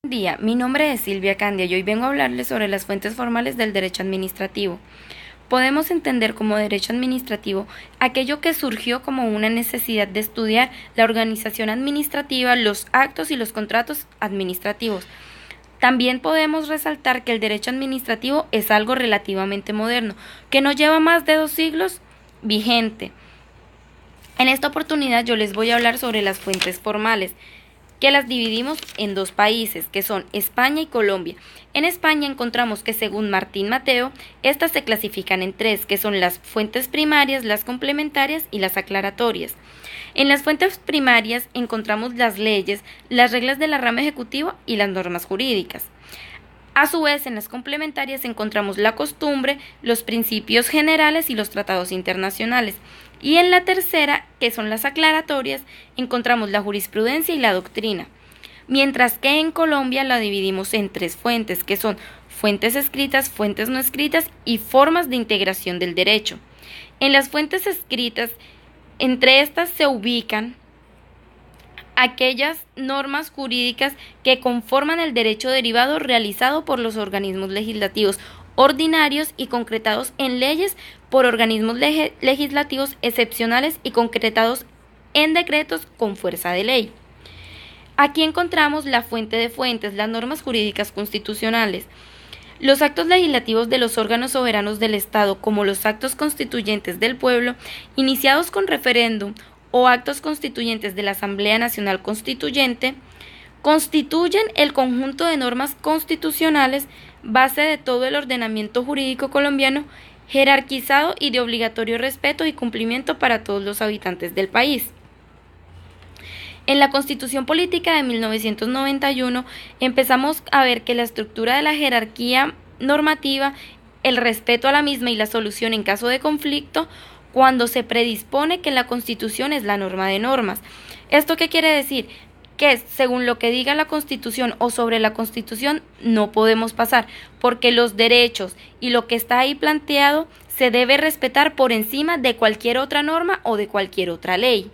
Buen día, mi nombre es Silvia Candia y hoy vengo a hablarles sobre las fuentes formales del derecho administrativo. Podemos entender como derecho administrativo aquello que surgió como una necesidad de estudiar la organización administrativa, los actos y los contratos administrativos. También podemos resaltar que el derecho administrativo es algo relativamente moderno, que no lleva más de 2 siglos vigente. En esta oportunidad yo les voy a hablar sobre las fuentes formales, que las dividimos en dos países, que son España y Colombia. En España encontramos que según Martín Mateo, estas se clasifican en tres, que son las fuentes primarias, las complementarias y las aclaratorias. En las fuentes primarias encontramos las leyes, las reglas de la rama ejecutiva y las normas jurídicas. A su vez, en las complementarias encontramos la costumbre, los principios generales y los tratados internacionales. Y en la tercera, que son las aclaratorias, encontramos la jurisprudencia y la doctrina. Mientras que en Colombia la dividimos en tres fuentes, que son fuentes escritas, fuentes no escritas y formas de integración del derecho. En las fuentes escritas, entre estas se ubican aquellas normas jurídicas que conforman el derecho derivado realizado por los organismos legislativos ordinarios y concretados en leyes por organismos legislativos excepcionales y concretados en decretos con fuerza de ley. Aquí encontramos la fuente de fuentes, las normas jurídicas constitucionales. Los actos legislativos de los órganos soberanos del Estado, como los actos constituyentes del pueblo, iniciados con referéndum o actos constituyentes de la Asamblea Nacional Constituyente, constituyen el conjunto de normas constitucionales, base de todo el ordenamiento jurídico colombiano, jerarquizado y de obligatorio respeto y cumplimiento para todos los habitantes del país. En la Constitución Política de 1991 empezamos a ver que la estructura de la jerarquía normativa, el respeto a la misma y la solución en caso de conflicto, cuando se predispone que la Constitución es la norma de normas. ¿Esto qué quiere decir? Que según lo que diga la Constitución o sobre la Constitución no podemos pasar, porque los derechos y lo que está ahí planteado se debe respetar por encima de cualquier otra norma o de cualquier otra ley.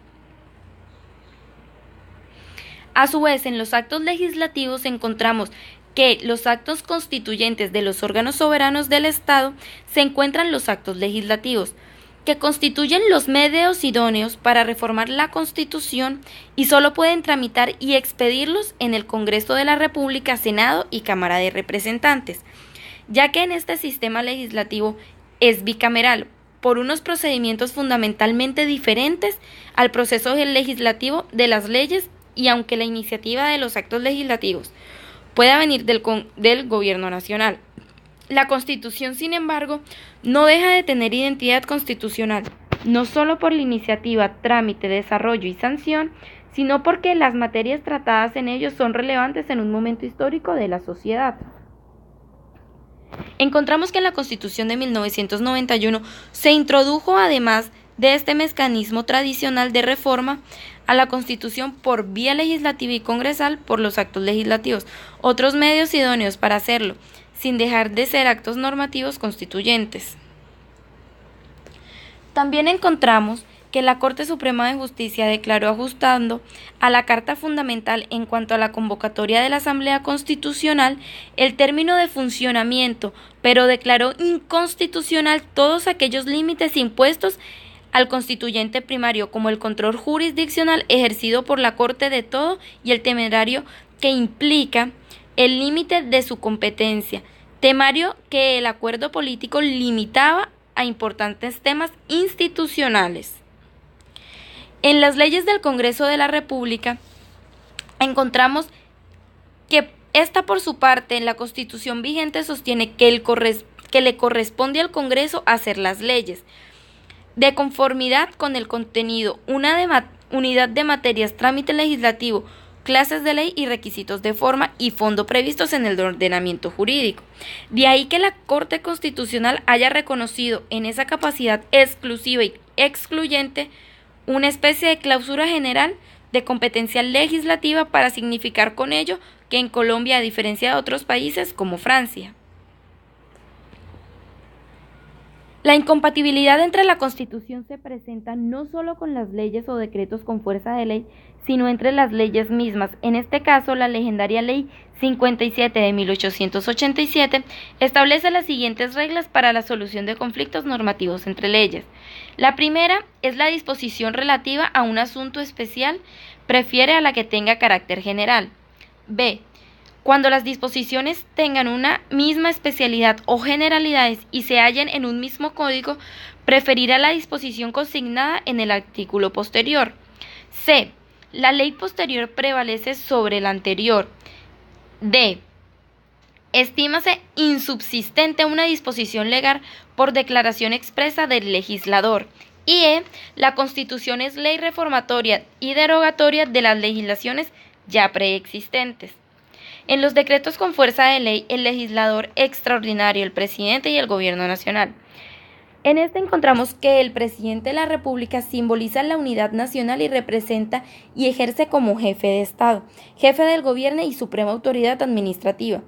A su vez, en los actos legislativos encontramos que los actos constituyentes de los órganos soberanos del Estado se encuentran los actos legislativos, que constituyen los medios idóneos para reformar la Constitución y solo pueden tramitar y expedirlos en el Congreso de la República, Senado y Cámara de Representantes, ya que en este sistema legislativo es bicameral, por unos procedimientos fundamentalmente diferentes al proceso legislativo de las leyes, y aunque la iniciativa de los actos legislativos pueda venir del Gobierno Nacional, la Constitución, sin embargo, no deja de tener identidad constitucional, no solo por la iniciativa, trámite, desarrollo y sanción, sino porque las materias tratadas en ellos son relevantes en un momento histórico de la sociedad. Encontramos que en la Constitución de 1991 se introdujo, además de este mecanismo tradicional de reforma a la Constitución por vía legislativa y congresal por los actos legislativos, otros medios idóneos para hacerlo, sin dejar de ser actos normativos constituyentes. También encontramos que la Corte Suprema de Justicia declaró, ajustando a la Carta Fundamental en cuanto a la convocatoria de la Asamblea Constitucional, el término de funcionamiento, pero declaró inconstitucional todos aquellos límites impuestos al constituyente primario, como el control jurisdiccional ejercido por la Corte de todo y el temerario que implica el límite de su competencia, temario que el acuerdo político limitaba a importantes temas institucionales. En las leyes del Congreso de la República encontramos que esta, por su parte, en la Constitución vigente sostiene que le corresponde al Congreso hacer las leyes, de conformidad con el contenido, unidad de materias, trámite legislativo, clases de ley y requisitos de forma y fondo previstos en el ordenamiento jurídico. De ahí que la Corte Constitucional haya reconocido en esa capacidad exclusiva y excluyente una especie de cláusula general de competencia legislativa para significar con ello que en Colombia, a diferencia de otros países como Francia, La incompatibilidad entre la Constitución se presenta no solo con las leyes o decretos con fuerza de ley, sino entre las leyes mismas. En este caso, la legendaria Ley 57 de 1887 establece las siguientes reglas para la solución de conflictos normativos entre leyes. La primera es la disposición relativa a un asunto especial, prefiere a la que tenga carácter general. B. Cuando las disposiciones tengan una misma especialidad o generalidades y se hallen en un mismo código, preferirá la disposición consignada en el artículo posterior. C. La ley posterior prevalece sobre la anterior. D. Estímase insubsistente una disposición legal por declaración expresa del legislador. Y E. La Constitución es ley reformatoria y derogatoria de las legislaciones ya preexistentes. En los decretos con fuerza de ley, el legislador extraordinario, el presidente y el gobierno nacional. En este encontramos que el presidente de la República simboliza la unidad nacional y representa y ejerce como jefe de Estado, jefe del gobierno y suprema autoridad administrativa.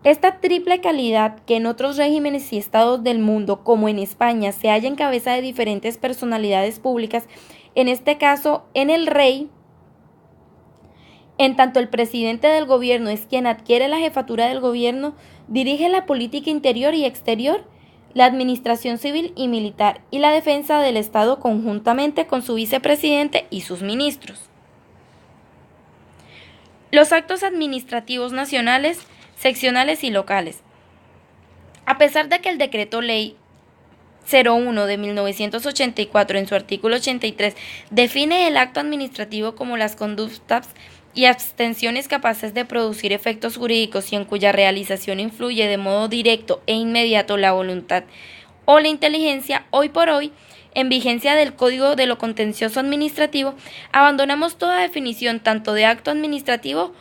Esta triple calidad, que en otros regímenes y estados del mundo, como en España, se halla en cabeza de diferentes personalidades públicas, en este caso en el rey, en tanto el presidente del gobierno es quien adquiere la jefatura del gobierno, dirige la política interior y exterior, la administración civil y militar y la defensa del Estado conjuntamente con su vicepresidente y sus ministros. Los actos administrativos nacionales, seccionales y locales. A pesar de que el decreto ley 01 de 1984 en su artículo 83 define el acto administrativo como las conductas y abstenciones capaces de producir efectos jurídicos y en cuya realización influye de modo directo e inmediato la voluntad o la inteligencia, hoy por hoy, en vigencia del Código de lo Contencioso Administrativo, abandonamos toda definición tanto de acto administrativo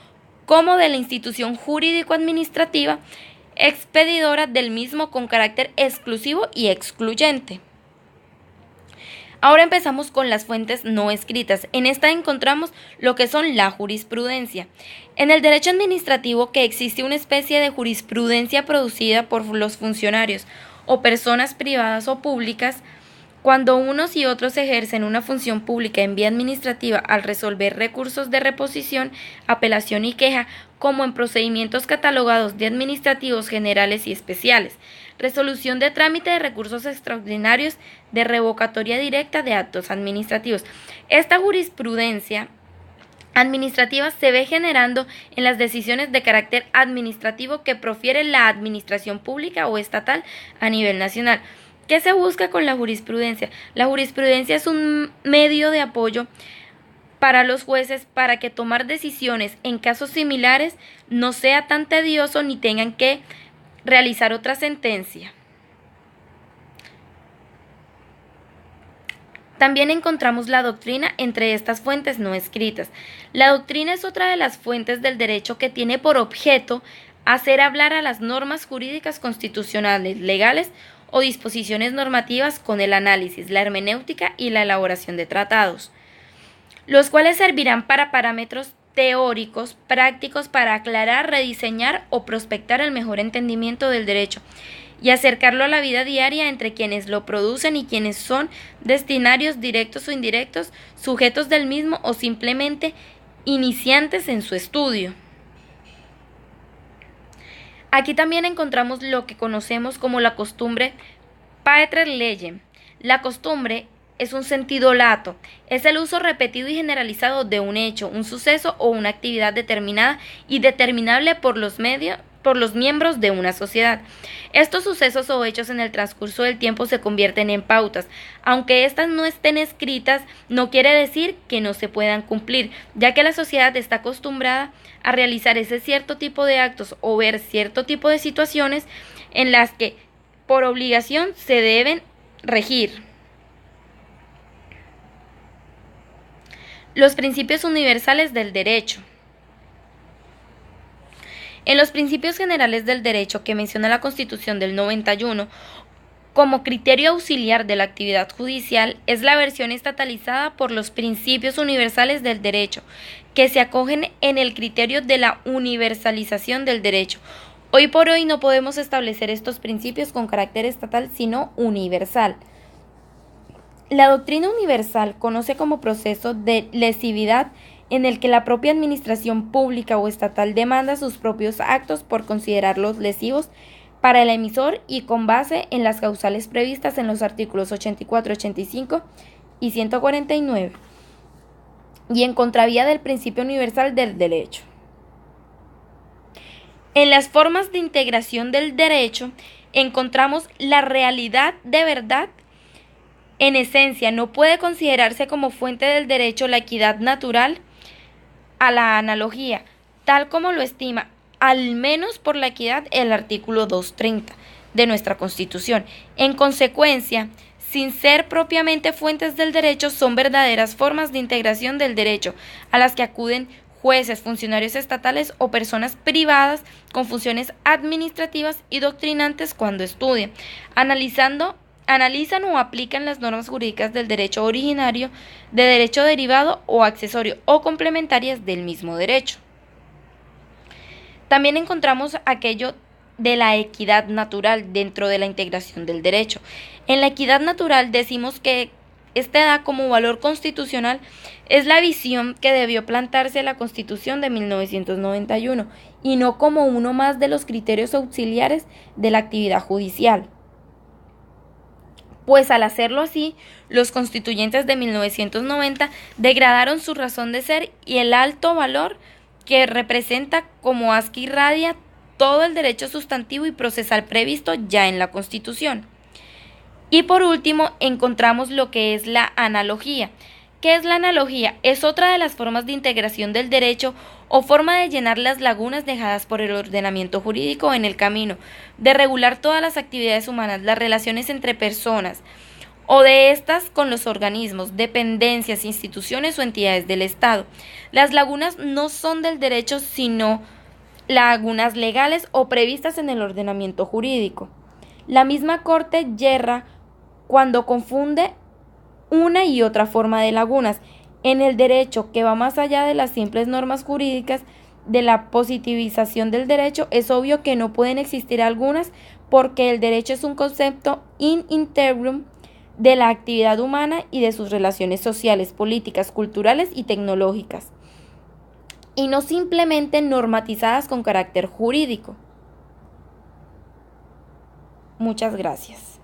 como de la institución jurídico-administrativa expedidora del mismo con carácter exclusivo y excluyente. Ahora empezamos con las fuentes no escritas. En esta encontramos lo que son la jurisprudencia. En el derecho administrativo que existe una especie de jurisprudencia producida por los funcionarios o personas privadas o públicas cuando unos y otros ejercen una función pública en vía administrativa al resolver recursos de reposición, apelación y queja, como en procedimientos catalogados de administrativos generales y especiales, resolución de trámite de recursos extraordinarios, de revocatoria directa de actos administrativos. Esta jurisprudencia administrativa se ve generando en las decisiones de carácter administrativo que profiere la administración pública o estatal a nivel nacional. ¿Qué se busca con la jurisprudencia? La jurisprudencia es un medio de apoyo para los jueces para que tomar decisiones en casos similares no sea tan tedioso ni tengan que realizar otra sentencia. También encontramos la doctrina entre estas fuentes no escritas. La doctrina es otra de las fuentes del derecho que tiene por objeto hacer hablar a las normas jurídicas constitucionales, legales o disposiciones normativas con el análisis, la hermenéutica y la elaboración de tratados, los cuales servirán para parámetros teóricos, prácticos para aclarar, rediseñar o prospectar el mejor entendimiento del derecho y acercarlo a la vida diaria entre quienes lo producen y quienes son destinarios directos o indirectos, sujetos del mismo o simplemente iniciantes en su estudio. Aquí también encontramos lo que conocemos como la costumbre pater legem. La costumbre es un sentido lato, es el uso repetido y generalizado de un hecho, un suceso o una actividad determinada y determinable por los miembros de una sociedad. Estos sucesos o hechos en el transcurso del tiempo se convierten en pautas. Aunque éstas no estén escritas, no quiere decir que no se puedan cumplir, ya que la sociedad está acostumbrada a realizar ese cierto tipo de actos o ver cierto tipo de situaciones en las que por obligación se deben regir. Los principios universales del derecho. En los principios generales del derecho que menciona la Constitución del 91, como criterio auxiliar de la actividad judicial, es la versión estatalizada por los principios universales del derecho, que se acogen en el criterio de la universalización del derecho, Hoy por hoy no podemos establecer estos principios con carácter estatal, sino universal. La doctrina universal conoce como proceso de lesividad en el que la propia administración pública o estatal demanda sus propios actos por considerarlos lesivos para el emisor y con base en las causales previstas en los artículos 84, 85 y 149, y en contravía del principio universal del derecho. En las formas de integración del derecho encontramos la realidad de verdad. En esencia, no puede considerarse como fuente del derecho la equidad natural a la analogía, tal como lo estima, al menos por la equidad, el artículo 230 de nuestra Constitución. En consecuencia, sin ser propiamente fuentes del derecho, son verdaderas formas de integración del derecho, a las que acuden jueces, funcionarios estatales o personas privadas con funciones administrativas y doctrinantes cuando estudian, analizan o aplican las normas jurídicas del derecho originario, de derecho derivado o accesorio o complementarias del mismo derecho. También encontramos aquello de la equidad natural dentro de la integración del derecho. En la equidad natural decimos que esta da como valor constitucional es la visión que debió plantarse la Constitución de 1991 y no como uno más de los criterios auxiliares de la actividad judicial. Pues al hacerlo así, los constituyentes de 1990 degradaron su razón de ser y el alto valor que representa como haz que irradia todo el derecho sustantivo y procesal previsto ya en la Constitución. Y por último, encontramos lo que es la analogía. ¿Qué es la analogía? Es otra de las formas de integración del derecho o forma de llenar las lagunas dejadas por el ordenamiento jurídico en el camino de regular todas las actividades humanas, las relaciones entre personas o de estas con los organismos, dependencias, instituciones o entidades del Estado. Las lagunas no son del derecho, sino lagunas legales o previstas en el ordenamiento jurídico. La misma Corte yerra cuando confunde una y otra forma de lagunas en el derecho que va más allá de las simples normas jurídicas de la positivización del derecho. Es obvio que no pueden existir algunas porque el derecho es un concepto in integrum de la actividad humana y de sus relaciones sociales, políticas, culturales y tecnológicas, y no simplemente normatizadas con carácter jurídico. Muchas gracias.